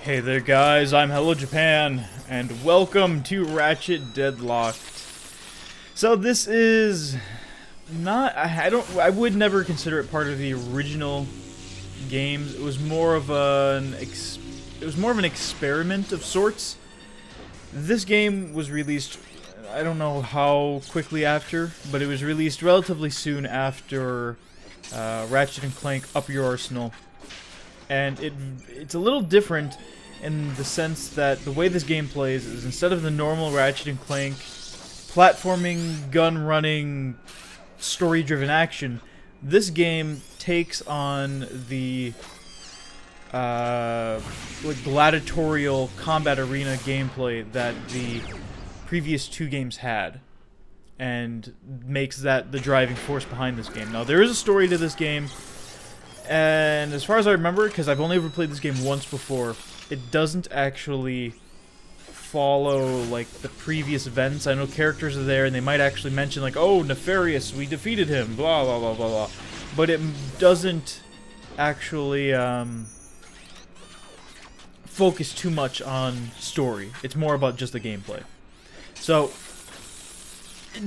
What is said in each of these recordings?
Hey there guys, I'm HelloJapan, and welcome to Ratchet Deadlocked. So this is not, I would never consider it part of the original games. It was more of an experiment of sorts. This game was released, I don't know how quickly after, but it was released relatively soon after Ratchet and Clank Up Your Arsenal. And it's a little different in the sense that the way this game plays is instead of the normal Ratchet and Clank platforming, gun-running, story-driven action, this game takes on the gladiatorial combat arena gameplay that the previous two games had, and makes that the driving force behind this game. Now, there is a story to this game, and as far as I remember, because I've only ever played this game once before, it doesn't actually follow, like, the previous events. I know characters are there, and they might actually mention, like, oh, Nefarious, we defeated him, blah, blah, blah, blah, blah. But it doesn't actually, focus too much on story. It's more about just the gameplay. So,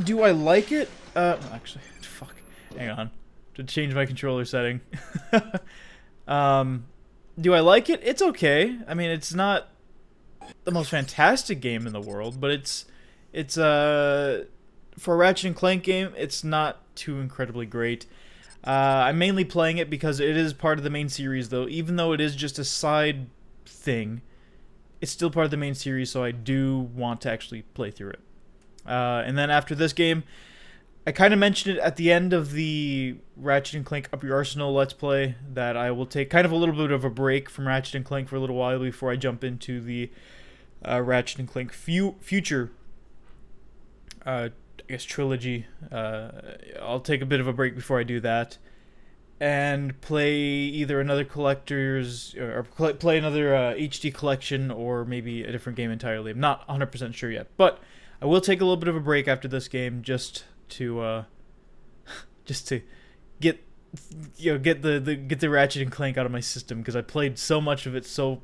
do I like it? Actually, fuck. Hang on. To change my controller setting. Do I like it? It's okay. I mean, it's not the most fantastic game in the world, but it's for a Ratchet and Clank game, it's not too incredibly great. I'm mainly playing it because it is part of the main series, though. Even though it is just a side thing, it's still part of the main series, so I do want to actually play through it. And then after this game, I kind of mentioned it at the end of the Ratchet and Clank Up Your Arsenal Let's Play that I will take kind of a little bit of a break from Ratchet and Clank for a little while before I jump into the Ratchet and Clank future, I guess, trilogy. I'll take a bit of a break before I do that, and play either another collector's or play another HD collection, or maybe a different game entirely. I'm not 100% sure yet, but I will take a little bit of a break after this game just to get the Ratchet and Clank out of my system, because I played so much of it so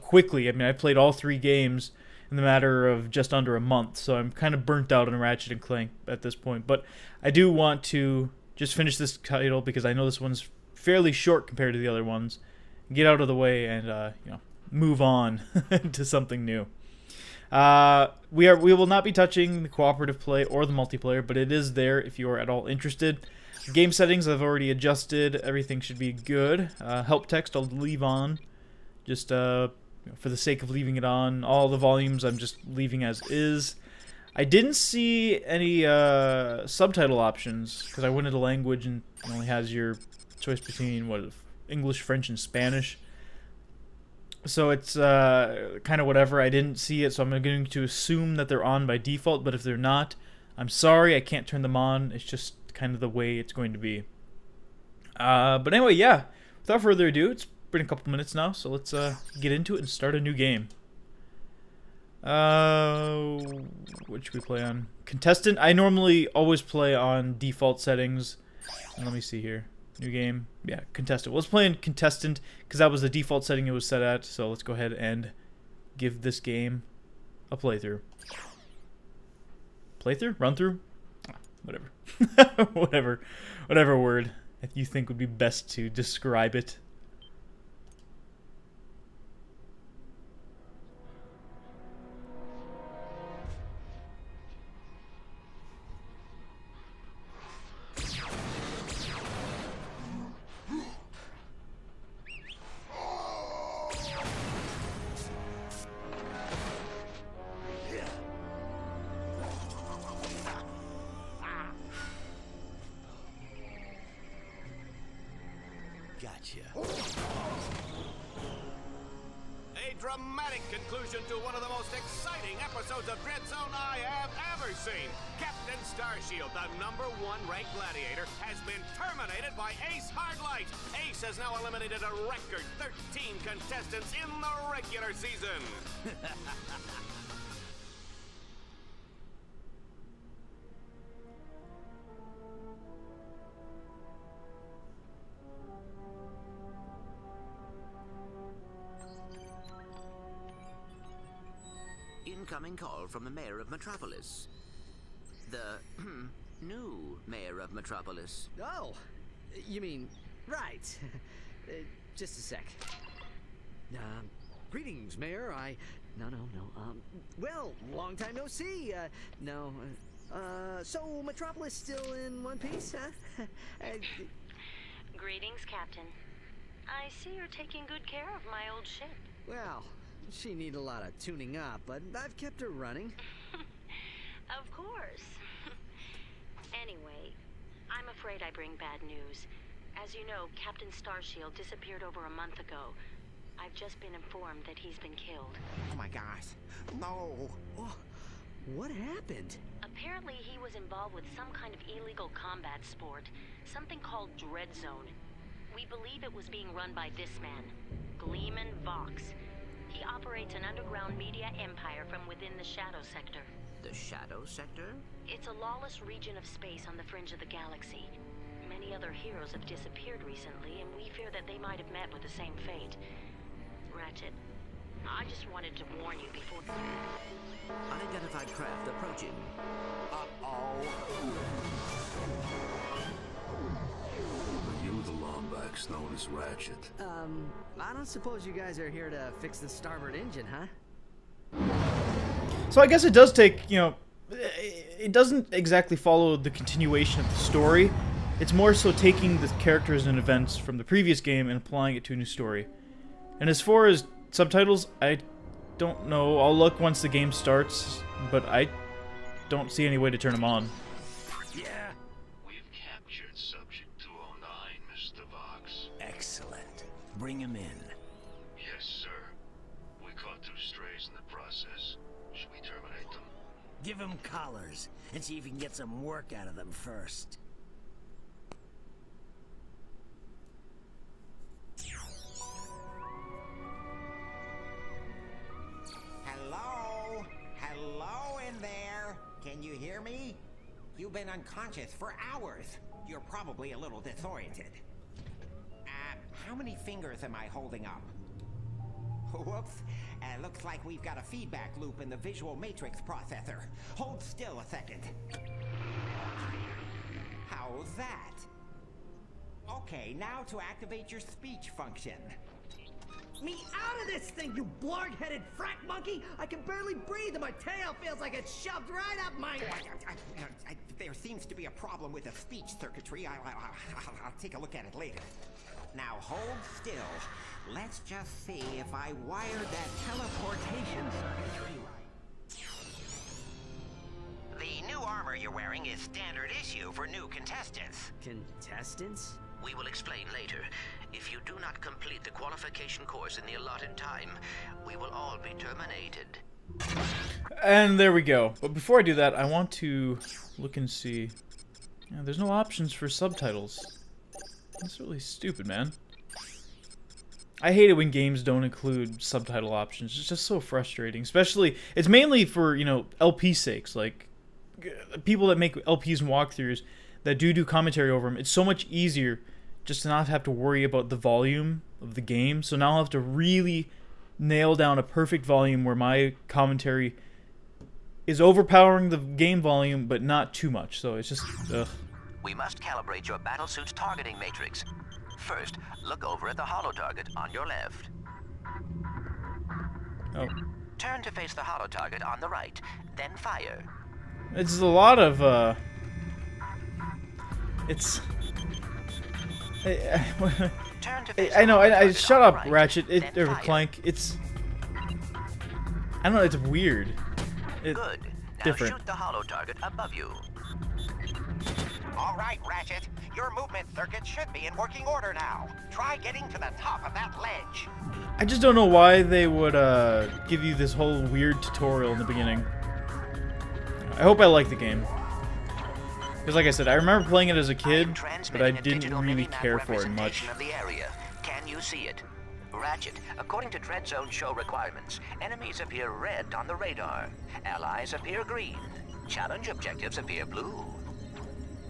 quickly. I mean, I played all three games in the matter of just under a month, so I'm kind of burnt out on Ratchet and Clank at this point. But I do want to just finish this title because I know this one's fairly short compared to the other ones. Get out of the way and move on to something new. We will not be touching the cooperative play or the multiplayer, but it is there if you are at all interested. Game settings I've already adjusted. Everything should be good. Help text I'll leave on, just for the sake of leaving it on. All the volumes I'm just leaving as is. I didn't see any subtitle options because I went into language and it only has your choice between English, French, and Spanish. So it's kind of whatever. I didn't see it, so I'm going to assume that they're on by default, but if they're not, I'm sorry, I can't turn them on. It's just kind of the way it's going to be. But anyway, yeah, without further ado, it's been a couple minutes now, so let's get into it and start a new game. What should we play on? Contestant? I normally always play on default settings. And let me see here. New game. Yeah, contestant. Well, let's play in contestant because that was the default setting it was set at. So let's go ahead and give this game a playthrough. Playthrough? Run through? Whatever. Whatever word you think would be best to describe it. Gotcha. A dramatic conclusion to one of the most exciting episodes of Dread Zone I have ever seen. Captain Starshield, the #1 ranked gladiator, has been terminated by Ace Hardlight. Ace has now eliminated a record 13 contestants in the regular season. Incoming call from the mayor of Metropolis. The new mayor of Metropolis. Oh, you mean, right. Just a sec. Greetings, Mayor. No. Well, long time no see. No. So Metropolis still in one piece, huh? Greetings, Captain. I see you're taking good care of my old ship. Well, she needs a lot of tuning up, but I've kept her running. Of course. Anyway, I'm afraid I bring bad news. As you know, Captain Starshield disappeared over a month ago. I've just been informed that he's been killed. Oh my gosh. No. Oh, what happened? Apparently he was involved with some kind of illegal combat sport, something called Dread Zone. We believe it was being run by this man, Gleeman Vox. He operates an underground media empire from within the Shadow Sector. The Shadow Sector? It's a lawless region of space on the fringe of the galaxy. Many other heroes have disappeared recently, and we fear that they might have met with the same fate. Ratchet, I just wanted to warn you before... Unidentified craft approaching. Are you the Lombax known as Ratchet? I don't suppose you guys are here to fix the starboard engine, huh? So I guess it does take, you know, it doesn't exactly follow the continuation of the story. It's more so taking the characters and events from the previous game and applying it to a new story. And as far as subtitles, I don't know. I'll look once the game starts, but I don't see any way to turn them on. Yeah. We've captured Subject 209, Mr. Vox. Excellent. Bring him in. Yes, sir. We caught 2 strays in the process. Should we terminate them? Give him collars and see if you can get some work out of them first. Hello in there. Can you hear me? You've been unconscious for hours. You're probably a little disoriented. How many fingers am I holding up? Whoops. Looks like we've got a feedback loop in the visual matrix processor. Hold still a second. How's that? Okay, now to activate your speech function. Me out of this thing, you blarg-headed frack monkey! I can barely breathe and my tail feels like it's shoved right up my... There seems to be a problem with the speech circuitry. I'll take a look at it later. Now hold still. Let's just see if I wired that teleportation circuitry right. The new armor you're wearing is standard issue for new contestants. Contestants? We will explain later. If you do not complete the qualification course in the allotted time, we will all be terminated. And there we go. But before I do that, I want to look and see. Yeah, there's no options for subtitles. That's really stupid, man. I hate it when games don't include subtitle options. It's just so frustrating. Especially, it's mainly for, you know, LP sakes. Like, people that make LPs and walkthroughs that do commentary over them. It's so much easier just to not have to worry about the volume of the game. So now I'll have to really nail down a perfect volume where my commentary is overpowering the game volume, but not too much. So it's just, ugh. We must calibrate your battlesuit's targeting matrix. First, look over at the holo target on your left. Oh. Turn to face the holo target on the right, then fire. It's a lot of, it's... I know, I shut up, right, Ratchet, or Clank. It's... I don't know, it's weird. It's good. Now different. Shoot the holo target above you. All right, Ratchet. Your movement circuit should be in working order now. Try getting to the top of that ledge. I just don't know why they would give you this whole weird tutorial in the beginning. I hope I like the game. Because like I said, I remember playing it as a kid, but I didn't really care for it much. Of the area. Can you see it? Ratchet, according to Dread Zone show requirements, enemies appear red on the radar. Allies appear green. Challenge objectives appear blue.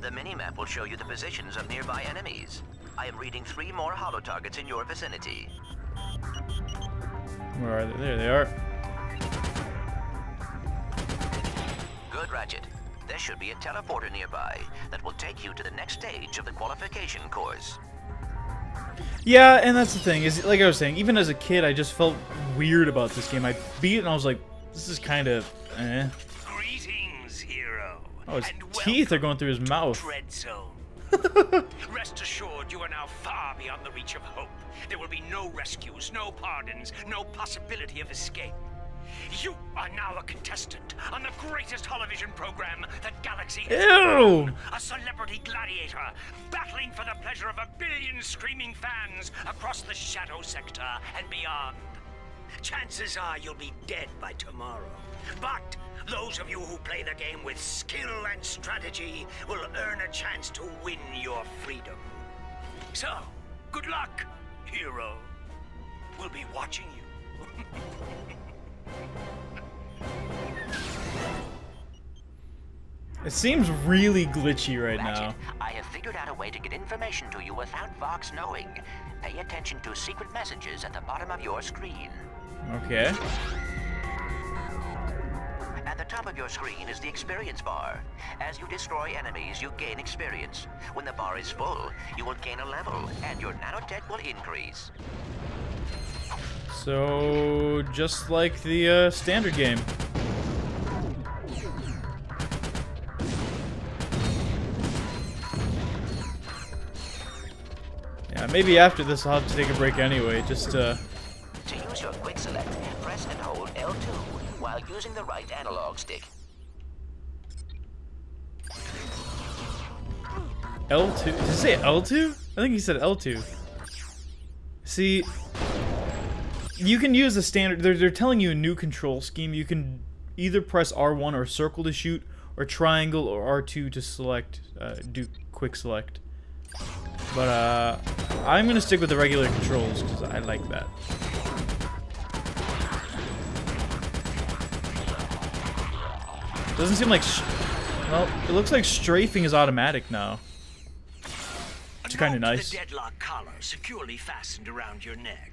The minimap will show you the positions of nearby enemies. I am reading 3 more holo targets in your vicinity. Where are they? There they are. Good, Ratchet. There should be a teleporter nearby that will take you to the next stage of the qualification course. Yeah, and that's the thing, is like I was saying, even as a kid, I just felt weird about this game. I beat it and I was like, this is kind of, eh. Greetings, hero. Oh, his teeth are going through his mouth. Dread Zone. Rest assured, you are now far beyond the reach of hope. There will be no rescues, no pardons, no possibility of escape. You are now a contestant on the greatest television program that Galaxy has ever known. A celebrity gladiator, battling for the pleasure of 1 billion screaming fans across the Shadow Sector and beyond. Chances are you'll be dead by tomorrow. But those of you who play the game with skill and strategy will earn a chance to win your freedom. So, good luck, hero. We'll be watching you. It seems really glitchy right Ratchet, now. I have figured out a way to get information to you without Vox knowing. Pay attention to secret messages at the bottom of your screen. Okay. At the top of your screen is the experience bar. As you destroy enemies, you gain experience. When the bar is full, you will gain a level, and your nanotech will increase. So, just like the standard game. Yeah, maybe after this I'll have to take a break anyway, just To use your quick select, press and hold L2 while using the right analog stick. L2? Did he say L2? I think he said L2. See, you can use the standard. They're telling you a new control scheme. You can either press R1 or circle to shoot, or triangle or R2 to select, do quick select. But I'm gonna stick with the regular controls because I like that. Doesn't seem like. Well, it looks like strafing is automatic now. It's kind of nice. The deadlock collar securely fastened around your neck.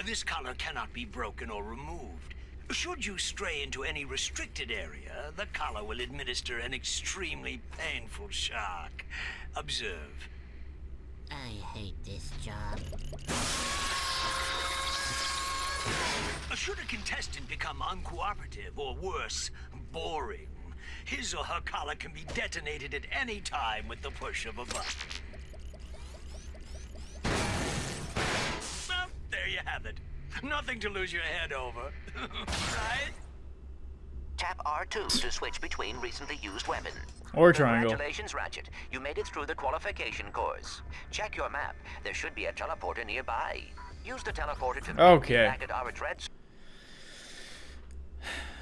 This collar cannot be broken or removed. Should you stray into any restricted area, the collar will administer an extremely painful shock. Observe. I hate this job. Should a contestant become uncooperative or worse, boring, his or her collar can be detonated at any time with the push of a button. Well, there you have it. Nothing to lose your head over, right? Tap R2 to switch between recently used weapons. Or triangle. Congratulations, Ratchet. You made it through the qualification course. Check your map. There should be a teleporter nearby. Use the teleporter to Okay. back at our dread.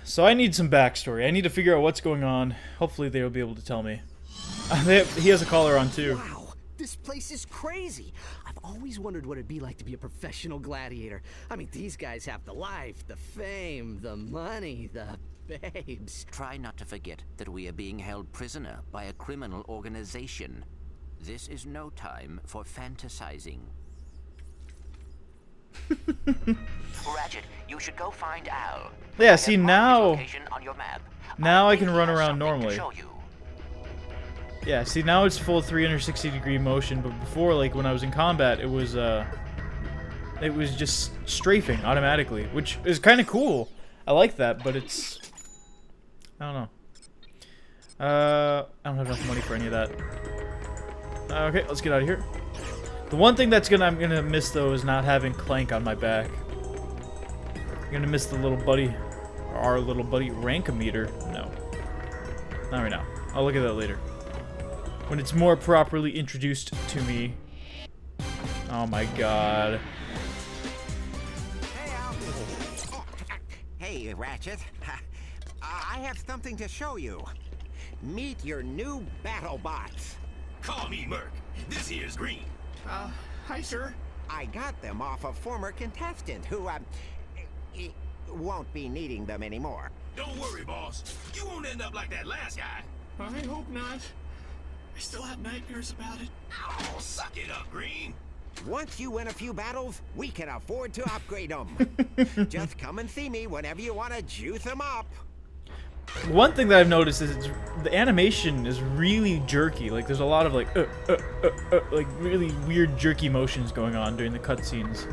So I need some backstory. I need to figure out what's going on. Hopefully they'll be able to tell me. He has a collar on too. Wow, this place is crazy. I've always wondered what it'd be like to be a professional gladiator. I mean, these guys have the life, the fame, the money, the babes. Try not to forget that we are being held prisoner by a criminal organization. This is no time for fantasizing. Ratchet, you should go find Al. Yeah, see now. On your map. Now I can run around normally. Yeah, see now it's full 360-degree motion, but before, like when I was in combat, it was just strafing automatically, which is kind of cool. I like that, but it's I don't know. I don't have enough money for any of that. Okay, let's get out of here. The one thing I'm gonna miss though is not having Clank on my back. I'm gonna miss the little buddy, our little buddy rank-o-meter. No, not right now. I'll look at that later when it's more properly introduced to me. Oh my god. Hey, Al. Hey, Ratchet. I have something to show you. Meet your new battle bots. Call me Merc. This here's Green. Hi, sir. I got them off a former contestant who, won't be needing them anymore. Don't worry, boss. You won't end up like that last guy. I hope not. I still have nightmares about it. Oh, suck it up, Green. Once you win a few battles, we can afford to upgrade them. Just come and see me whenever you want to juice them up. One thing that I've noticed is the animation is really jerky. Like there's a lot of like really weird jerky motions going on during the cutscenes,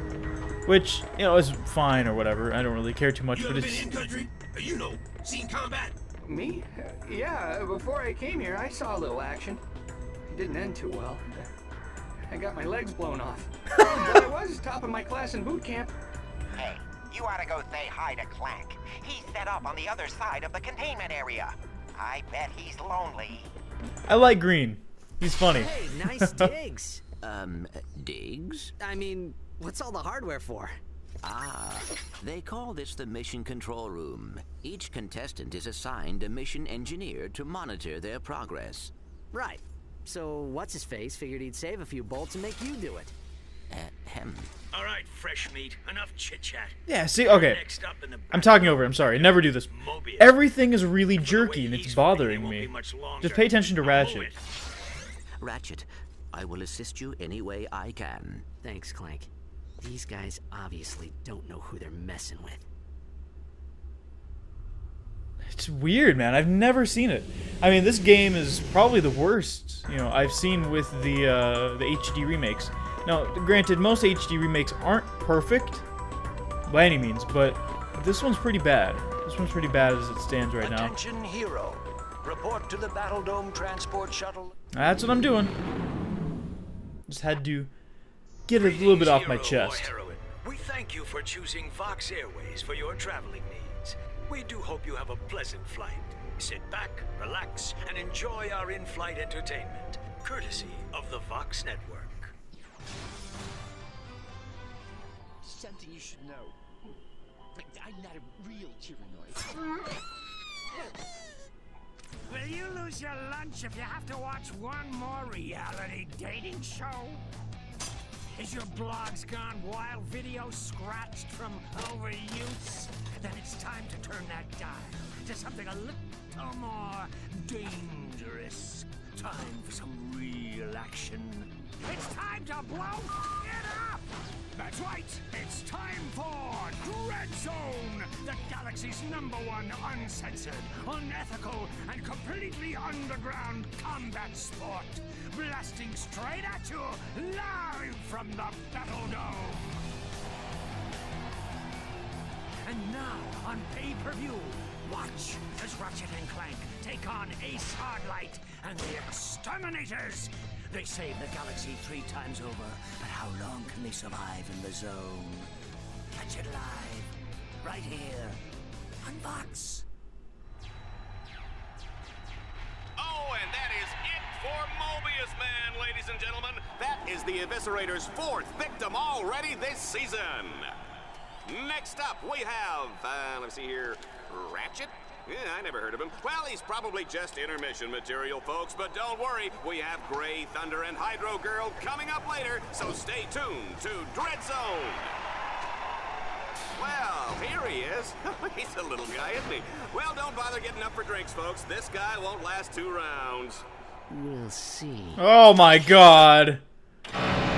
which is fine or whatever. I don't really care too much. But it's in country, seen combat. Me? Yeah. Before I came here, I saw a little action. It didn't end too well. I got my legs blown off. But I was top of my class in boot camp. Hey, you ought to go say hi to Clank. He's set up on the other side of the containment area. I bet he's lonely. I like Green. He's funny. Hey, nice digs. Digs? I mean, what's all the hardware for? Ah, they call this the mission control room. Each contestant is assigned a mission engineer to monitor their progress. Right. So, what's-his-face figured he'd save a few bolts and make you do it. All right, fresh meat. Enough chit-chat. Yeah, see, okay. I'm talking over it. I'm sorry. I never do this. Everything is really jerky and it's bothering me. Just pay attention to Ratchet. Ratchet, I will assist you any way I can. Thanks, Clank. These guys obviously don't know who they're messing with. It's weird, man. I've never seen it. I mean, this game is probably the worst, I've seen with the HD remakes. Now, granted, most HD remakes aren't perfect by any means, but this one's pretty bad. This one's pretty bad as it stands right now. Attention, hero. Report to the Battle Dome transport shuttle. That's what I'm doing. Just had to get it a little bit off my chest. We thank you for choosing Vox Airways for your traveling needs. We do hope you have a pleasant flight. Sit back, relax, and enjoy our in-flight entertainment, courtesy of the Vox Network. Something you should know. I'm not a real Tyrannoid. Will you lose your lunch if you have to watch one more reality dating show? Is your blogs gone wild, video scratched from overuse? Then it's time to turn that dial to something a little more dangerous. Time for some real action. It's time to blow it up! That's right, it's time for Dread Zone, the galaxy's #1 uncensored, unethical, and completely underground combat sport. Blasting straight at you, live from the Battle Dome. And now, on pay-per-view, watch as Ratchet and Clank take on Ace Hardlight and the Exterminators. They saved the galaxy 3 times over, but how long can they survive in the zone? Catch it live, right here, on Vox. Oh, and that is it for Mobius Man, ladies and gentlemen. That is the Eviscerator's 4th victim already this season. Next up, we have, let's see here, Ratchet? Yeah, I never heard of him. Well, he's probably just intermission material, folks, but don't worry, we have Grey Thunder and Hydro Girl coming up later, so stay tuned to Dread Zone. Well, here he is. He's a little guy, isn't he? Well, don't bother getting up for drinks, folks. This guy won't last 2 rounds. We'll see. Oh my god.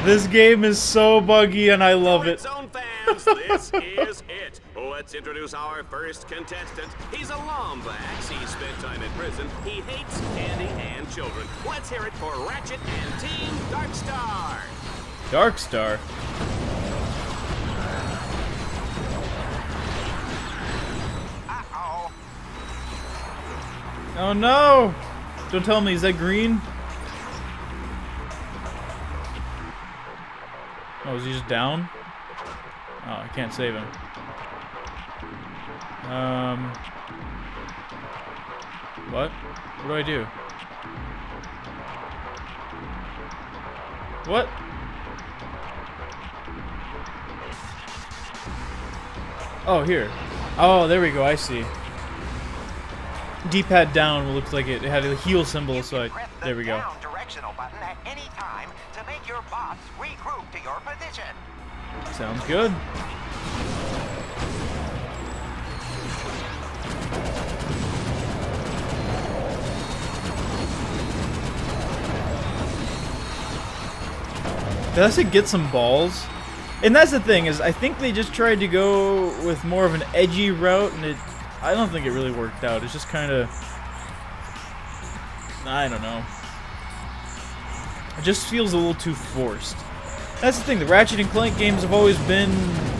This game is so buggy and I love it. Zone fans, this is it. Let's introduce our first contestant. He's a Lombax. He spent time in prison. He hates candy and children. Let's hear it for Ratchet and Team Darkstar. Darkstar? Uh-oh. Oh no! Don't tell me, is that Green? Oh, is he just down? Oh, I can't save him. What? What do I do? What? Oh, here. Oh, there we go, I see. D-pad down looks like it had a heal symbol, so there we go. Directional button at any time to make your bots regroup to your position. Sounds good. Does it get some balls? And that's the thing, is I think they just tried to go with more of an edgy route, and it I don't think it really worked out. It's just kind of, I don't know. It just feels a little too forced. That's the thing. The Ratchet and Clank games have always been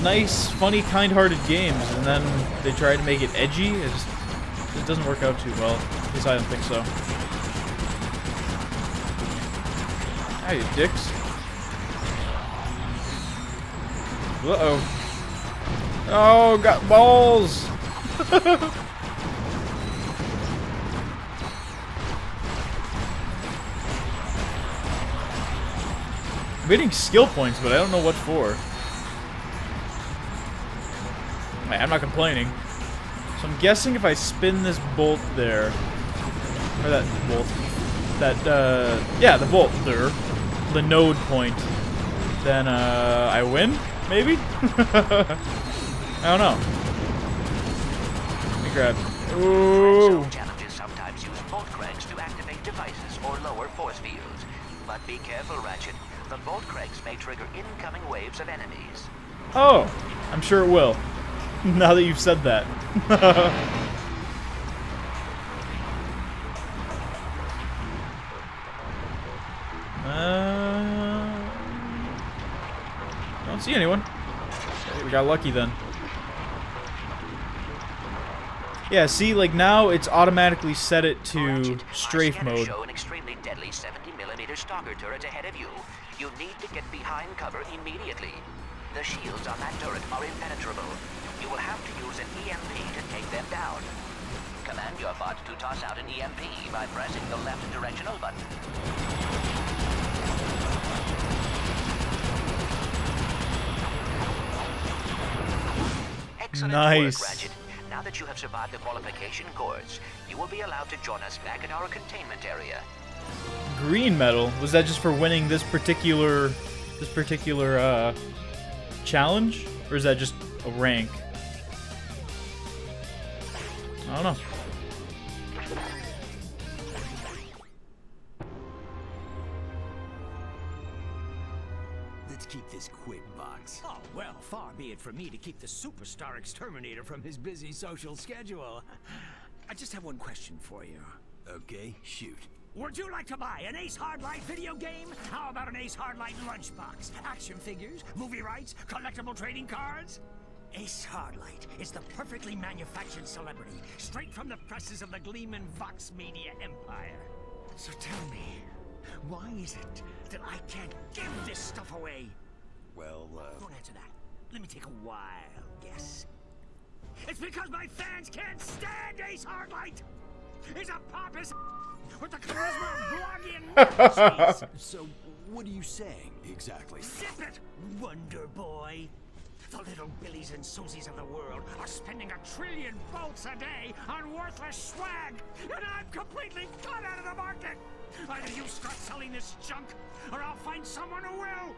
nice, funny, kind-hearted games, and then they try to make it edgy. It doesn't work out too well. At least I don't think so. Ah, you dicks. Uh-oh. Oh, got balls! I'm getting skill points, but I don't know what for. Man, I'm not complaining. So I'm guessing if I spin this bolt there, or that bolt, yeah, the bolt there, the node point, then I win, maybe? I don't know. Let me grab. Ooh. Challenges sometimes use bolt cranks to activate devices or lower force fields. But be careful, Ratchet. The bolt cranks may trigger incoming waves of enemies. Oh, I'm sure it will. Now that you've said that. Don't see anyone. We got lucky then. Yeah, see, like now it's automatically set it to strafe mode. Show an extremely deadly 70mm stalker turret ahead of you. You need to get behind cover immediately. The shields on that turret are impenetrable. You will have to use an EMP to take them down. Command your bot to toss out an EMP by pressing the left directional button. Excellent nice. work, Ratchet. Now that you have survived the qualification course, you will be allowed to join us back at our containment area. Green medal? Was that just for winning this particular challenge? Or is that just a rank? I don't know. Let's keep this quick, Box. Oh, well, far be it from me to keep the superstar exterminator from his busy social schedule. I just have one question for you. Okay, shoot. Would you like to buy an Ace Hardlight video game? How about an Ace Hardlight lunchbox? Action figures, movie rights, collectible trading cards? Ace Hardlight is the perfectly manufactured celebrity, straight from the presses of the Gleeman Vox Media empire. So tell me, why is it that I can't give this stuff away? Well, don't answer that. Let me take a wild guess. It's because my fans can't stand Ace Hardlight! He's a pompous with the charisma of blogging. So, what are you saying exactly? Zip it, Wonder Boy. The little Billies and Susies of the world are spending 1 trillion bolts a day on worthless swag, and I'm completely cut out of the market. Either you start selling this junk, or I'll find someone who will.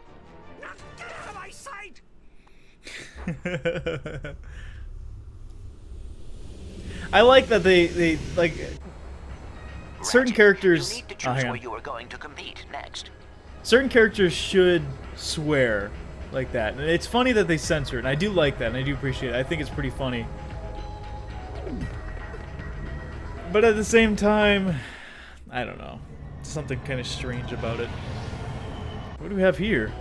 Now get out of my sight. I like that they like certain characters. You need to choose where you are going to compete next. Certain characters should swear like that, and it's funny that they censor it. And I do like that, and I do appreciate it. I think it's pretty funny. But at the same time, I don't know. Something kind of strange about it. What do we have here?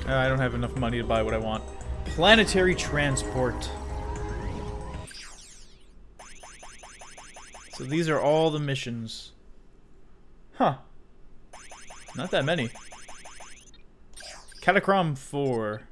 I don't have enough money to buy what I want. Planetary transport. So these are all the missions. Huh. Not that many. Catacrom 4.